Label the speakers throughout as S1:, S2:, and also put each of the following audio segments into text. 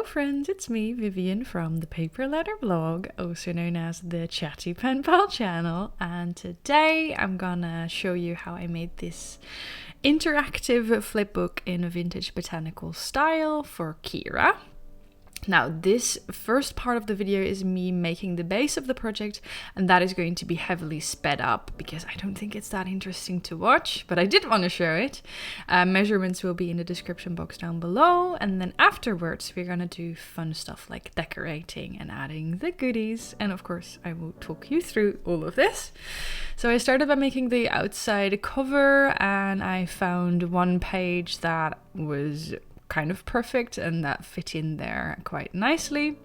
S1: friends, it's me, Vivian from ThePaperLetterBlog, also known as the Chatty Penpal channel, and today I'm gonna show you how I made this interactive flipbook in a vintage botanical style for Kira. Now, this first part of the video is me making the base of the project, and that is going to be heavily sped up because I don't think it's that interesting to watch, but I did want to show it. Measurements will be in the description box down below, and then afterwards we're gonna do fun stuff like decorating and adding the goodies, and of course I will talk you through all of this. So I started by making the outside cover, and I found one page that was kind of perfect and that fit in there quite nicely.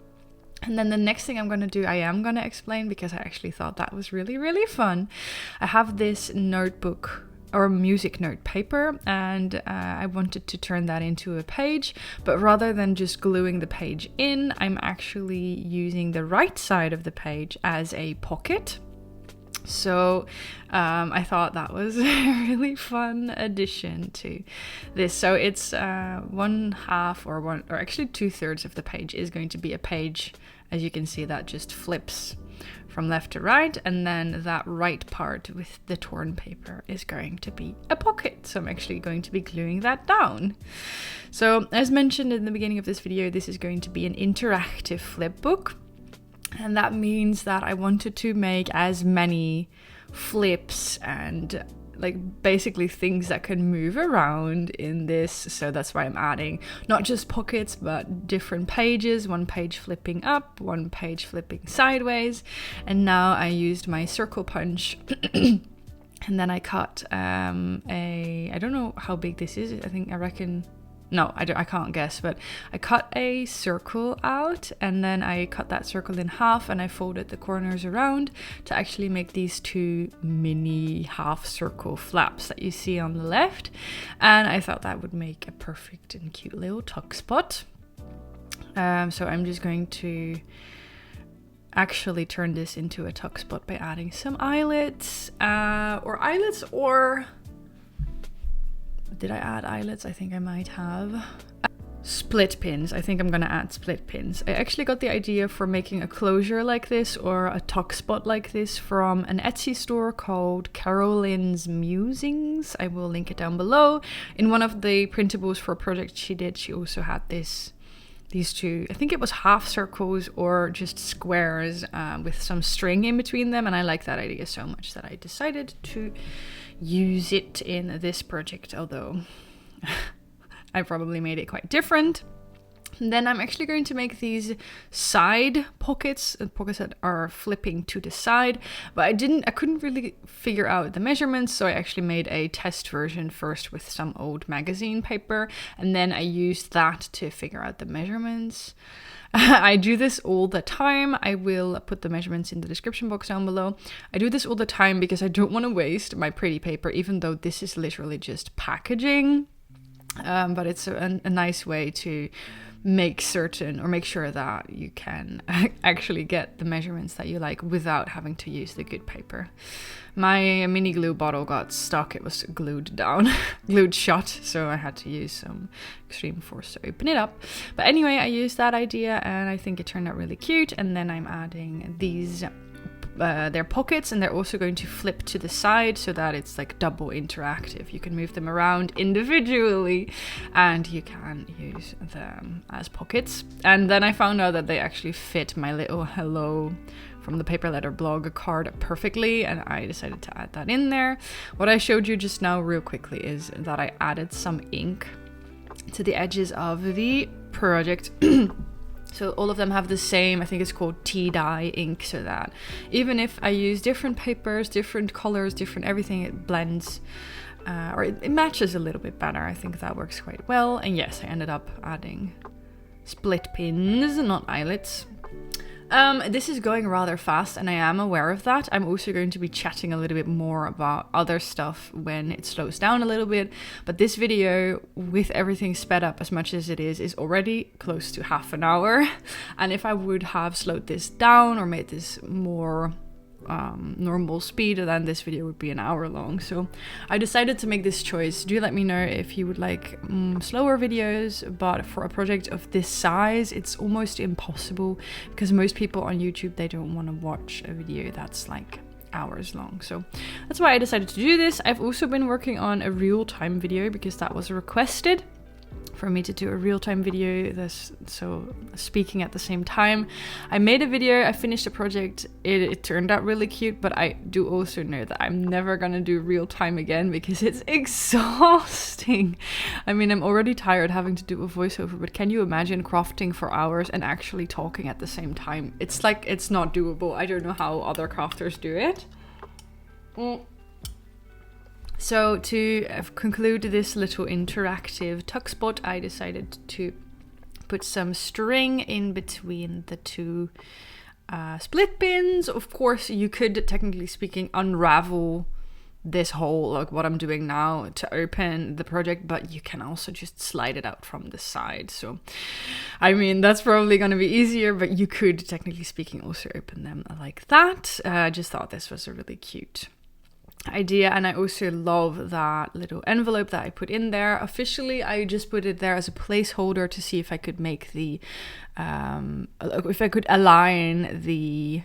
S1: And then the next thing I'm going to do, I am going to explain because I actually thought that was really fun. I have this notebook or music note paper, and I wanted to turn that into a page, but rather than just gluing the page in, I'm actually using the right side of the page as a pocket. So I thought that was a really fun addition to this. So it's one half or actually 2/3 of the page is going to be a page, as you can see, that just flips from left to right, and then that right part with the torn paper is going to be a pocket. So I'm actually going to be gluing that down. So as mentioned in the beginning of this video, this is going to be an interactive flip book. And that means that I wanted to make as many flips and like basically things that can move around in this. So that's why I'm adding not just pockets, but different pages, one page flipping up, one page flipping sideways. And now I used my circle punch and then I cut I don't know how big this is. I reckon no, I can't guess, but I cut a circle out, and then I cut that circle in half, and I folded the corners around to actually make these two mini half circle flaps that you see on the left. And I thought that would make a perfect and cute little tuck spot. So I'm just going to actually turn this into a tuck spot by adding some eyelets, or did I add eyelets? I think I might have. Split pins. I think I'm gonna add split pins. I actually got the idea for making a closure like this or a tuck spot like this from an Etsy store called Carolyn's Musings. I will link it down below. In one of the printables for a project she did, she also had these two, I think it was half circles or just squares with some string in between them, and I like that idea so much that I decided to use it in this project, although I probably made it quite different. And then I'm actually going to make these side pockets that are flipping to the side, but I couldn't really figure out the measurements, so I actually made a test version first with some old magazine paper, and then I used that to figure out the measurements. I do this all the time. I will put the measurements in the description box down below. I do this all the time because I don't want to waste my pretty paper, even though this is literally just packaging. But it's a nice way to make sure that you can actually get the measurements that you like without having to use the good paper. My mini glue bottle got stuck. It was glued shut, so I had to use some extreme force to open it up. But anyway, I used that idea and I think it turned out really cute. And then I'm adding these they're pockets, and they're also going to flip to the side so that it's like double interactive. You can move them around individually and you can use them as pockets. And then I found out that they actually fit my little hello from the ThePaperLetterBlog card perfectly, and I decided to add that in there. What I showed you just now real quickly is that I added some ink to the edges of the project. So all of them have the same, I think it's called tea dye ink, so that even if I use different papers, different colors, different everything, it blends or it matches a little bit better. I think that works quite well. And yes, I ended up adding split pins, not eyelets. This is going rather fast, and I am aware of that. I'm also going to be chatting a little bit more about other stuff when it slows down a little bit, but this video, with everything sped up as much as it is already close to half an hour. And if I would have slowed this down or made this more normal speed, then this video would be an hour long. So I decided to make this choice. Do let me know if you would like slower videos, but for a project of this size, it's almost impossible because most people on YouTube, they don't want to watch a video that's like hours long. So that's why I decided to do this. I've also been working on a real-time video because that was requested for me to do a real-time video, so speaking at the same time. I made a video, I finished the project, it turned out really cute, but I do also know that I'm never gonna do real-time again because it's exhausting. I mean, I'm already tired having to do a voiceover, but can you imagine crafting for hours and actually talking at the same time? It's like, it's not doable. I don't know how other crafters do it. So to conclude this little interactive tuck spot, I decided to put some string in between the two split pins. Of course, you could, technically speaking, unravel this hole, like what I'm doing now, to open the project, but you can also just slide it out from the side. So, I mean, that's probably going to be easier, but you could, technically speaking, also open them like that. I just thought this was a really cute idea, and I also love that little envelope that I put in there. Officially, I just put it there as a placeholder to see if I could make the if I could align the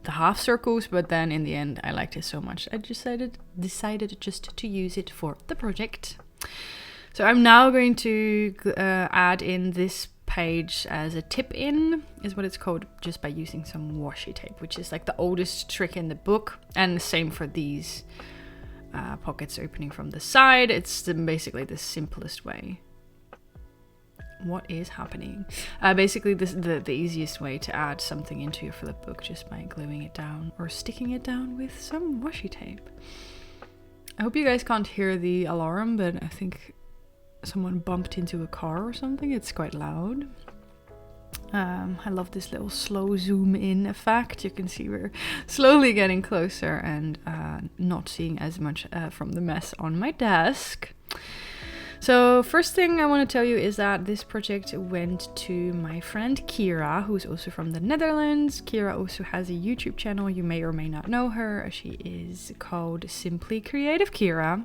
S1: half circles, but then in the end I liked it so much I decided just to use it for the project. So I'm now going to add in this page as a tip in, is what it's called, just by using some washi tape, which is like the oldest trick in the book, and the same for these pockets opening from the side. It's basically the simplest way. What is happening? Basically this the easiest way to add something into your flip book, just by gluing it down or sticking it down with some washi tape. I hope you guys can't hear the alarm, but I think someone bumped into a car or something. It's quite loud. I love this little slow zoom in effect. You can see we're slowly getting closer and not seeing as much from the mess on my desk. So first thing I want to tell you is that this project went to my friend Kira, who's also from the Netherlands. Kira also has a YouTube channel. You may or may not know her. She is called Simply Creative Kira.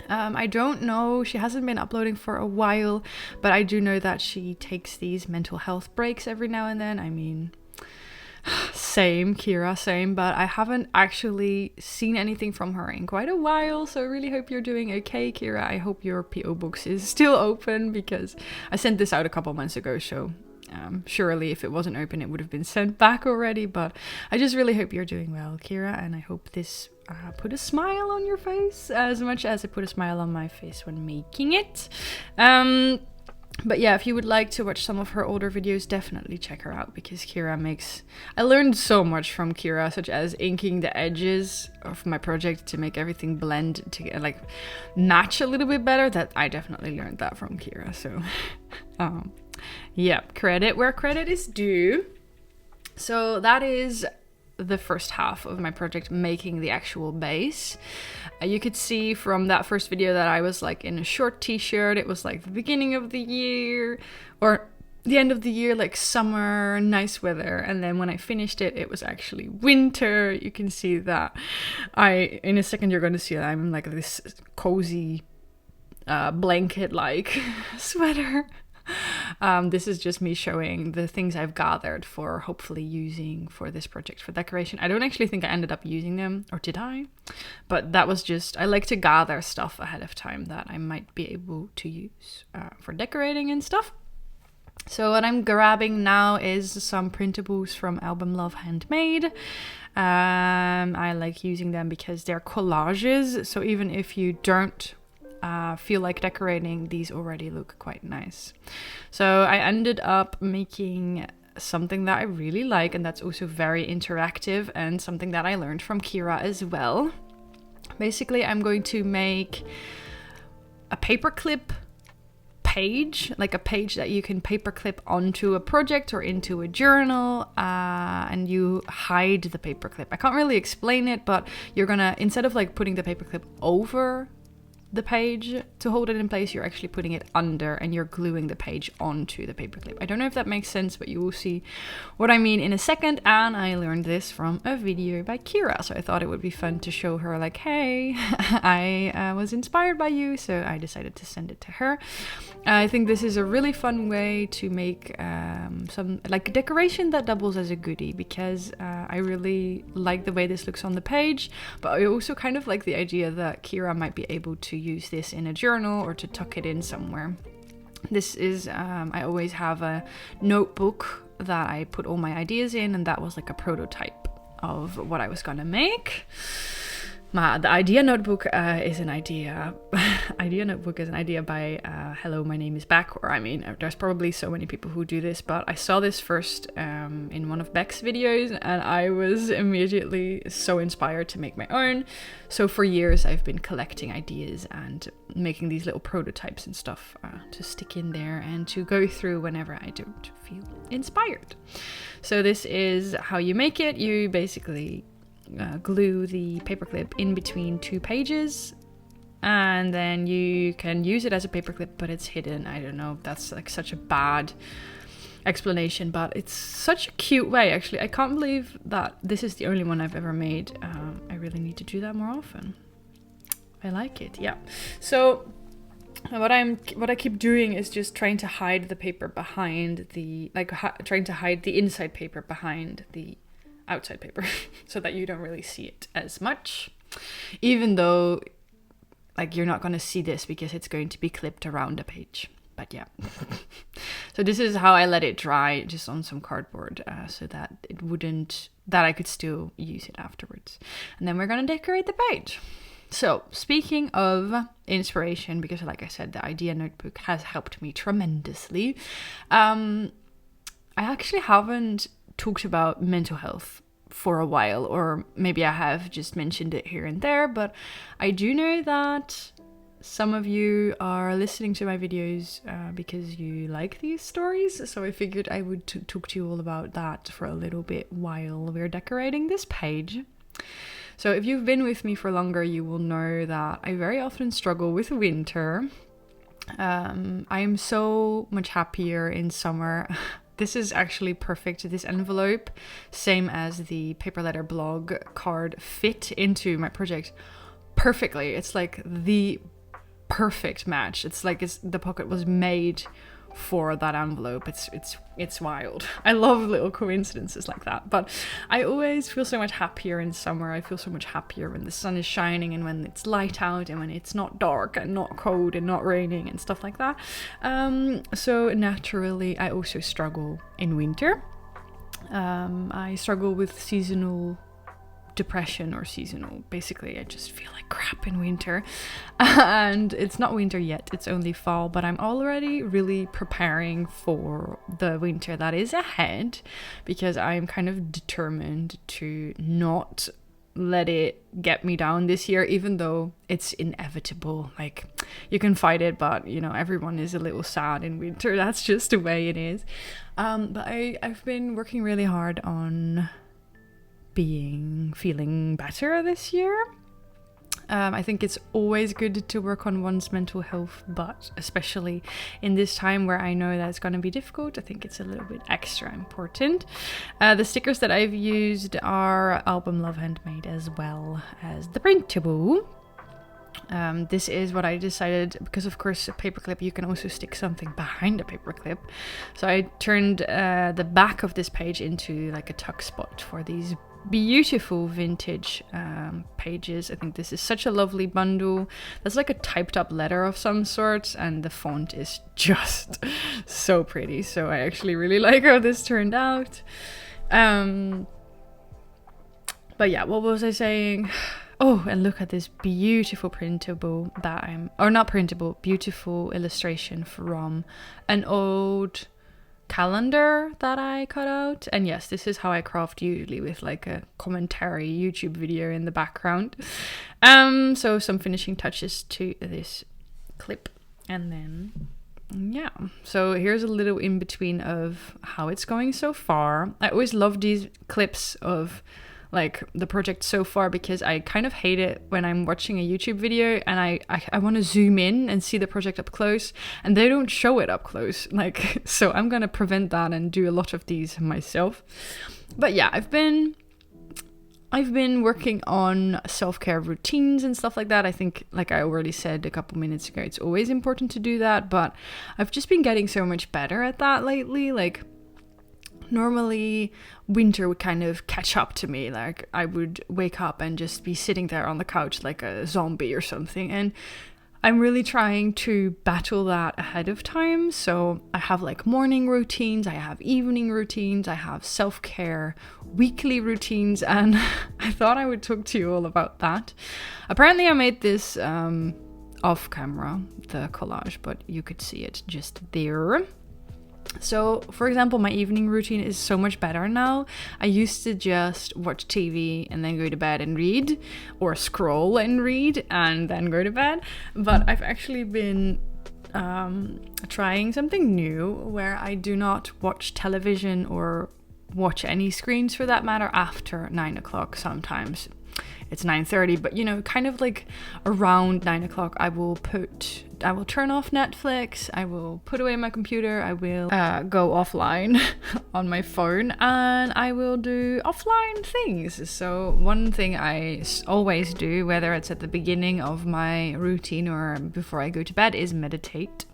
S1: I don't know, she hasn't been uploading for a while, but I do know that she takes these mental health breaks every now and then. I mean, same, Kira, same, but I haven't actually seen anything from her in quite a while, so I really hope you're doing okay, Kira. I hope your PO box is still open, because I sent this out a couple months ago, so surely if it wasn't open it would have been sent back already, but I just really hope you're doing well, Kira, and I hope this put a smile on your face as much as it put a smile on my face when making it. But yeah, if you would like to watch some of her older videos, definitely check her out, because Kira makes... I learned so much from Kira, such as inking the edges of my project to make everything blend to like match a little bit better. That I definitely learned that from Kira. So yeah, credit where credit is due. So that is the first half of my project, making the actual base. You could see from that first video that I was like in a short t-shirt. It was like the beginning of the year or the end of the year, like summer, nice weather, and then when I finished it, it was actually winter. You can see that in a second you're going to see that I'm in like this cozy blanket like sweater. This is just me showing the things I've gathered for hopefully using for this project for decoration. I don't actually think I ended up using them, or did I? But that was just, I like to gather stuff ahead of time that I might be able to use for decorating and stuff. So what I'm grabbing now is some printables from Album Love Handmade. I like using them because they're collages, so even if you don't feel like decorating, these already look quite nice. So I ended up making something that I really like, and that's also very interactive, and something that I learned from Kira as well. Basically, I'm going to make a paperclip page, like a page that you can paperclip onto a project or into a journal, and you hide the paperclip. I can't really explain it, but you're gonna, instead of like putting the paperclip over the page to hold it in place. You're actually putting it under and you're gluing the page onto the paperclip. I don't know if that makes sense, but you will see what I mean in a second. And I learned this from a video by Kira, so I thought it would be fun to show her, like, hey, I was inspired by you, so I decided to send it to her. I think this is a really fun way to make some like decoration that doubles as a goodie, because I really like the way this looks on the page, but I also kind of like the idea that Kira might be able to use this in a journal or to tuck it in somewhere. This is, I always have a notebook that I put all my ideas in, and that was like a prototype of what I was gonna make. The idea notebook is an idea. Idea notebook is an idea by Hello, my name is Beck. Or I mean, there's probably so many people who do this, but I saw this first in one of Beck's videos, and I was immediately so inspired to make my own. So for years, I've been collecting ideas and making these little prototypes and stuff to stick in there and to go through whenever I don't feel inspired. So this is how you make it. You basically glue the paperclip in between two pages, and then you can use it as a paperclip, but it's hidden. I don't know, that's like such a bad explanation, but it's such a cute way. Actually, I can't believe that this is the only one I've ever made. I really need to do that more often. I like it. Yeah. So what I keep doing is just trying to hide the paper behind the, trying to hide the inside paper behind the outside paper so that you don't really see it as much, even though like you're not going to see this because it's going to be clipped around the page. But yeah. So this is how I let it dry, just on some cardboard, so that it wouldn't, that I could still use it afterwards. And then we're going to decorate the page. So speaking of inspiration, because like I said, the idea notebook has helped me tremendously. I actually haven't talked about mental health for a while, or maybe I have just mentioned it here and there, but I do know that some of you are listening to my videos because you like these stories, so I figured I would talk to you all about that for a little bit while we're decorating this page. So if you've been with me for longer, you will know that I very often struggle with winter. I am so much happier in summer. This is actually perfect. This envelope, same as the ThePaperLetterBlog card, fit into my project perfectly. It's like the perfect match. It's like the pocket was made for that envelope. It's wild. I love little coincidences like that. But I always feel so much happier in summer. I feel so much happier when the sun is shining and when it's light out and when it's not dark and not cold and not raining and stuff like that. So naturally, I also struggle in winter. I struggle with seasonal depression or seasonal. Basically, I just feel like crap in winter. And it's not winter yet, it's only fall, but I'm already really preparing for the winter that is ahead, because I'm kind of determined to not let it get me down this year, even though it's inevitable. Like, you can fight it, but you know, everyone is a little sad in winter. That's just the way it is. But I've been working really hard on feeling better this year. I think it's always good to work on one's mental health, but especially in this time where I know that it's going to be difficult, I think it's a little bit extra important. The stickers that I've used are Album Love Handmade, as well as the printable. This is what I decided, because of course a paperclip, you can also stick something behind a paperclip. So I turned the back of this page into like a tuck spot for these beautiful vintage pages. I think this is such a lovely bundle. That's like a typed up letter of some sort, and the font is just so pretty. So I actually really like how this turned out. But yeah, what was I saying? Oh, and look at this beautiful printable that beautiful illustration from an old calendar that I cut out. And yes, this is how I craft usually, with like a commentary YouTube video in the background. So some finishing touches to this clip, and then yeah, so here's a little in between of how it's going so far. I always love these clips of like the project so far, because I kind of hate it when I'm watching a YouTube video and I want to zoom in and see the project up close, and they don't show it up close. Like, so I'm gonna prevent that and do a lot of these myself. But yeah, I've been working on self-care routines and stuff like that. I think, like I already said a couple minutes ago, it's always important to do that, but I've just been getting so much better at that lately. Like, normally winter would kind of catch up to me. Like, I would wake up and just be sitting there on the couch like a zombie or something, and I'm really trying to battle that ahead of time. So I have like morning routines, I have evening routines, I have self-care weekly routines, and I thought I would talk to you all about that. Apparently I made this off camera, the collage, but you could see it just there. So, for example, my evening routine is so much better now. I used to just watch TV and then go to bed and read, or scroll and read and then go to bed. But I've actually been trying something new where I do not watch television or watch any screens for that matter after 9 o'clock sometimes. It's 9:30, but you know, kind of like around 9 o'clock, I will turn off Netflix, I will put away my computer, I will go offline on my phone, and I will do offline things. So one thing I always do, whether it's at the beginning of my routine or before I go to bed, is meditate.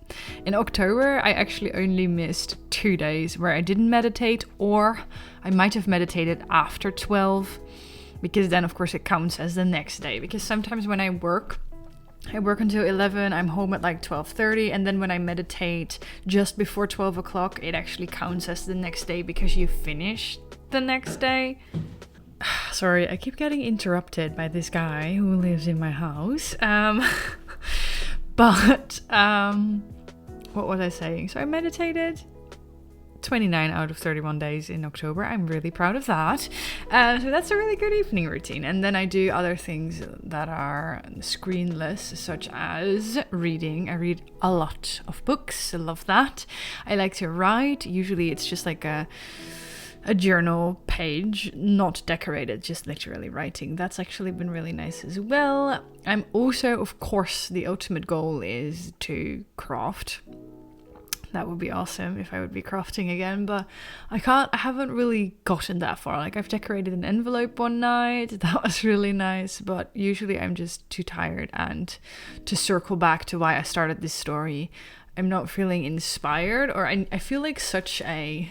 S1: In October, I actually only missed 2 days where I didn't meditate, or I might have meditated after 12. Because then, of course, it counts as the next day. Because sometimes when I work until 11, I'm home at like 12:30. And then when I meditate just before 12 o'clock, it actually counts as the next day because you finish the next day. Sorry, I keep getting interrupted by this guy who lives in my house. But what was I saying? So I meditated 29 out of 31 days in October. I'm really proud of that. So that's a really good evening routine. And then I do other things that are screenless, such as reading. I read a lot of books. I love that. I like to write. Usually it's just like a journal page, not decorated, just literally writing. That's actually been really nice as well. I'm also, of course, the ultimate goal is to craft. That would be awesome if I would be crafting again, but I haven't really gotten that far. Like, I've decorated an envelope one night, that was really nice, but usually I'm just too tired. And to circle back to why I started this story, I'm not feeling inspired, or I feel like such a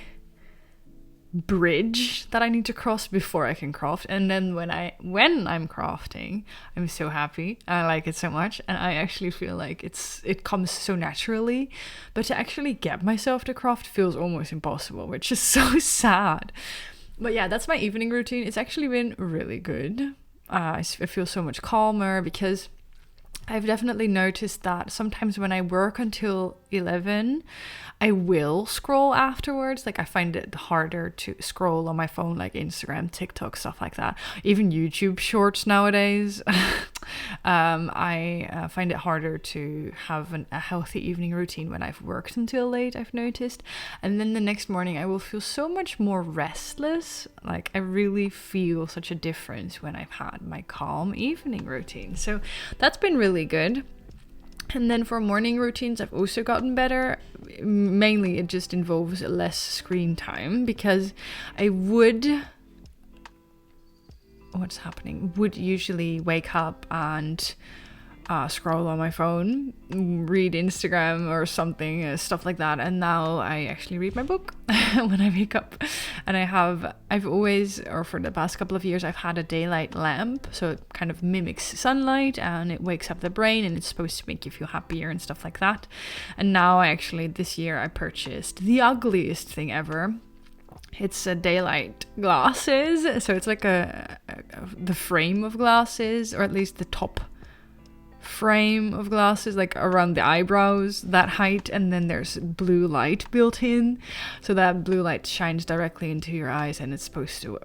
S1: bridge that I need to cross before I can craft. And then when I'm crafting, I'm so happy. I like it so much, and I actually feel like it comes so naturally. But to actually get myself to craft feels almost impossible, which is so sad. But yeah, that's my evening routine. It's actually been really good. I feel so much calmer because I've definitely noticed that sometimes when I work until 11, I will scroll afterwards. Like, I find it harder to scroll on my phone, like Instagram, TikTok, stuff like that. Even YouTube shorts nowadays. I find it harder to have a healthy evening routine when I've worked until late, I've noticed. And then the next morning I will feel so much more restless. Like, I really feel such a difference when I've had my calm evening routine. So that's been really good. And then for morning routines, I've also gotten better. Mainly it just involves less screen time, because I would usually wake up and scroll on my phone, read Instagram or something, stuff like that. And now I actually read my book when I wake up. And I've always, or for the past couple of years, I've had a daylight lamp. So it kind of mimics sunlight and it wakes up the brain, and it's supposed to make you feel happier and stuff like that. And now this year I purchased the ugliest thing ever. It's a daylight glasses. So it's like the frame of glasses, or at least the top frame of glasses, like around the eyebrows, that height, and then there's blue light built in, so that blue light shines directly into your eyes, and it's supposed to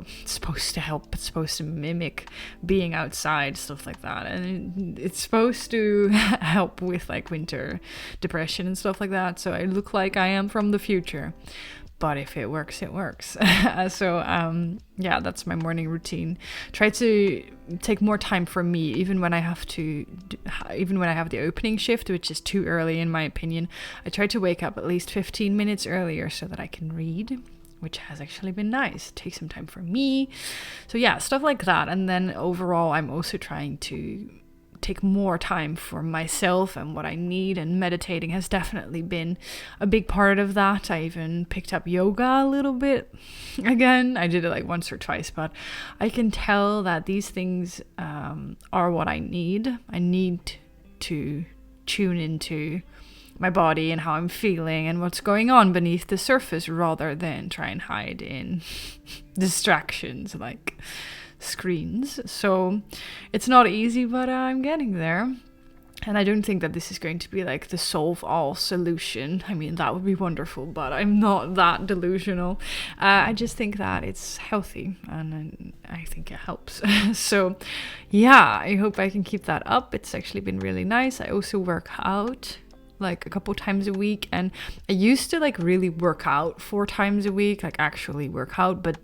S1: help, it's supposed to mimic being outside, stuff like that, and it's supposed to help with like winter depression and stuff like that. So I look like I am from the future. but if it works, it works. So yeah, that's my morning routine. Try to take more time for me, even when I have the opening shift, which is too early in my opinion. I try to wake up at least 15 minutes earlier so that I can read, which has actually been nice. Take some time for me. So yeah, stuff like that. And then overall, I'm also trying to take more time for myself and what I need, and meditating has definitely been a big part of that. I even picked up yoga a little bit again. I did it like once or twice, but I can tell that these things are what I need. I need to tune into my body and how I'm feeling and what's going on beneath the surface, rather than try and hide in distractions like screens. So it's not easy, but I'm getting there. And I don't think that this is going to be like the solve all solution. I mean, that would be wonderful, but I'm not that delusional. I just think that it's healthy, and I think it helps. So yeah, I hope I can keep that up. It's actually been really nice. I also work out like a couple times a week, and I used to like really work out 4 times a week, like actually work out, but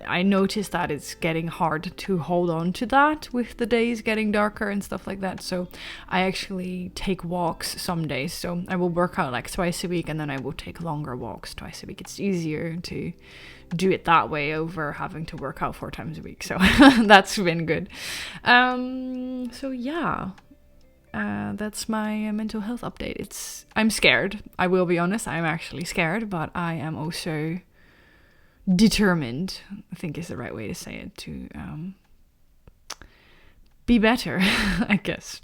S1: I noticed that it's getting hard to hold on to that with the days getting darker and stuff like that. So I actually take walks some days. So I will work out like twice a week, and then I will take longer walks twice a week. It's easier to do it that way over having to work out 4 times a week. So that's been good. So yeah. That's my mental health update. I'm scared. I will be honest. I'm actually scared, but I am also determined, I think is the right way to say it, to be better, I guess.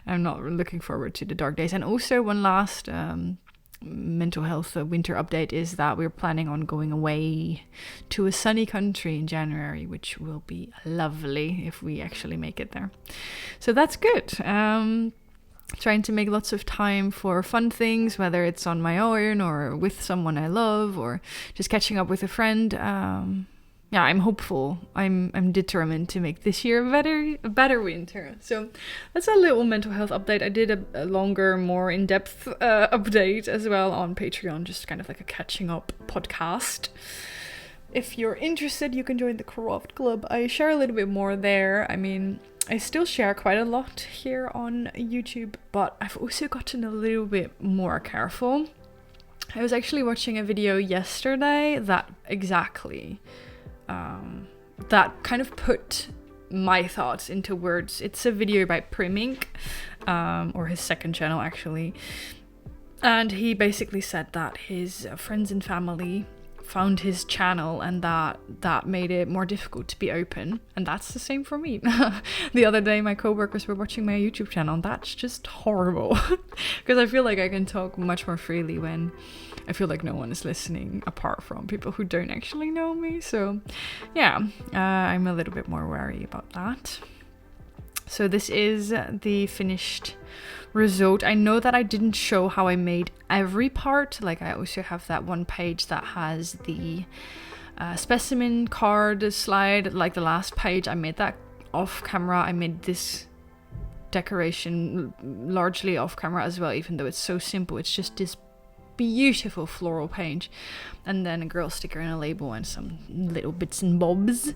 S1: I'm not looking forward to the dark days. And also one last mental health winter update is that we're planning on going away to a sunny country in January, which will be lovely if we actually make it there. So that's good. Trying to make lots of time for fun things, whether it's on my own or with someone I love, or just catching up with a friend. Yeah, I'm hopeful. I'm determined to make this year a better winter. So that's a little mental health update. I did a longer, more in-depth update as well on Patreon, just kind of like a catching up podcast. If you're interested, you can join the Craft Club. I share a little bit more there. I mean, I still share quite a lot here on YouTube, but I've also gotten a little bit more careful. I was actually watching a video yesterday that that kind of put my thoughts into words. It's a video by Primink, or his second channel actually, and he basically said that his friends and family found his channel, and that made it more difficult to be open. And that's the same for me. The other day my co-workers were watching my YouTube channel, and that's just horrible because I feel like I can talk much more freely when I feel like no one is listening, apart from people who don't actually know me. So yeah, I'm a little bit more wary about that. So this is the finished result. I know that I didn't show how I made every part. Like I also have that one page that has the specimen card slide, like the last page. I made that off camera. I made this decoration largely off camera as well, even though it's so simple. It's just this beautiful floral page, and then a girl sticker and a label and some little bits and bobs.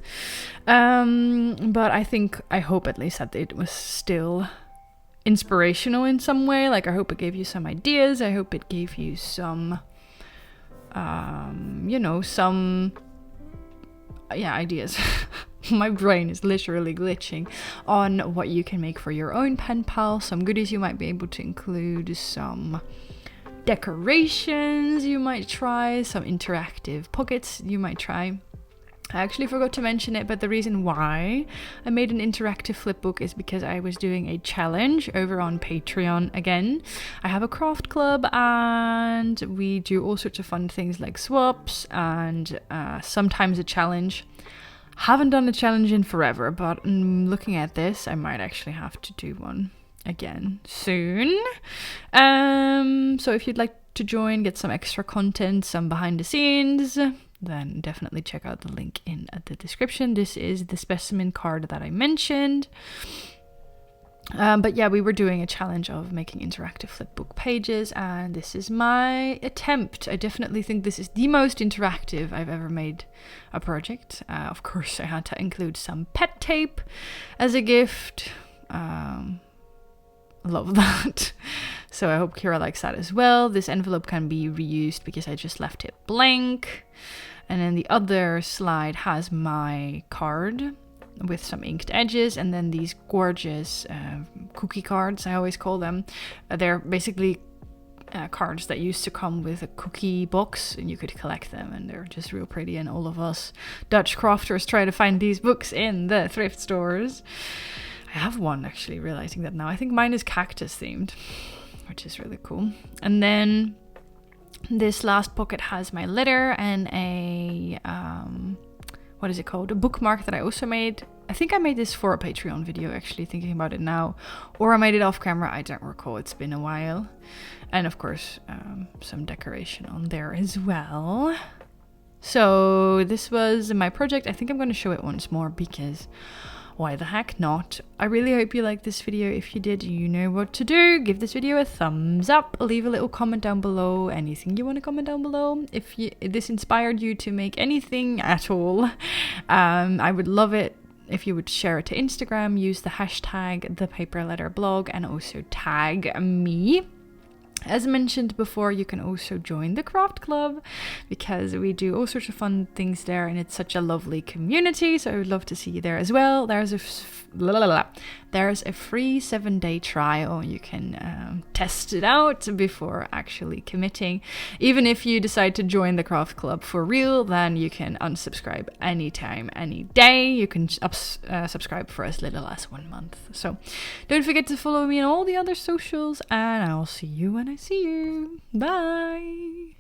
S1: But I hope at least that it was still inspirational in some way. Like I hope it gave you some ideas. I hope it gave you some ideas. My brain is literally glitching on what you can make for your own pen pal. Some goodies you might be able to include, some decorations you might try, some interactive pockets you might try. I actually forgot to mention it, but the reason why I made an interactive flipbook is because I was doing a challenge over on Patreon again. I have a craft club and we do all sorts of fun things like swaps and sometimes a challenge. Haven't done a challenge in forever, but looking at this, I might actually have to do one again soon. So if you'd like to join, get some extra content, some behind the scenes, then definitely check out the link in the description. This is the specimen card that I mentioned. But yeah, we were doing a challenge of making interactive flipbook pages, and this is my attempt. I definitely think this is the most interactive I've ever made a project. Of course, I had to include some pet tape as a gift. Love that. So I hope Kira likes that as well. This envelope can be reused because I just left it blank. And then the other slide has my card with some inked edges, and then these gorgeous cookie cards, I always call them. They're basically cards that used to come with a cookie box, and you could collect them, and they're just real pretty, and all of us Dutch crafters try to find these books in the thrift stores. I have one, actually, realizing that now. I think mine is cactus themed, which is really cool. And then this last pocket has my letter and a what is it called? A bookmark that I also made. I think I made this for a Patreon video, actually, thinking about it now. Or I made it off camera, I don't recall, it's been a while. And of course, some decoration on there as well. So this was my project. I think I'm going to show it once more because why the heck not? I really hope you liked this video. If you did, you know what to do. Give this video a thumbs up. Leave a little comment down below. Anything you want to comment down below. If this inspired you to make anything at all, I would love it if you would share it to Instagram. Use the hashtag ThePaperLetterBlog and also tag me. As mentioned before, you can also join the craft club because we do all sorts of fun things there, and it's such a lovely community, so I would love to see you there as well. There's a free 7-day trial. You can test it out before actually committing. Even if you decide to join the craft club for real, then you can unsubscribe anytime, any day. You can subscribe for as little as 1 month. So don't forget to follow me on all the other socials, and I'll see you when I see you. Bye!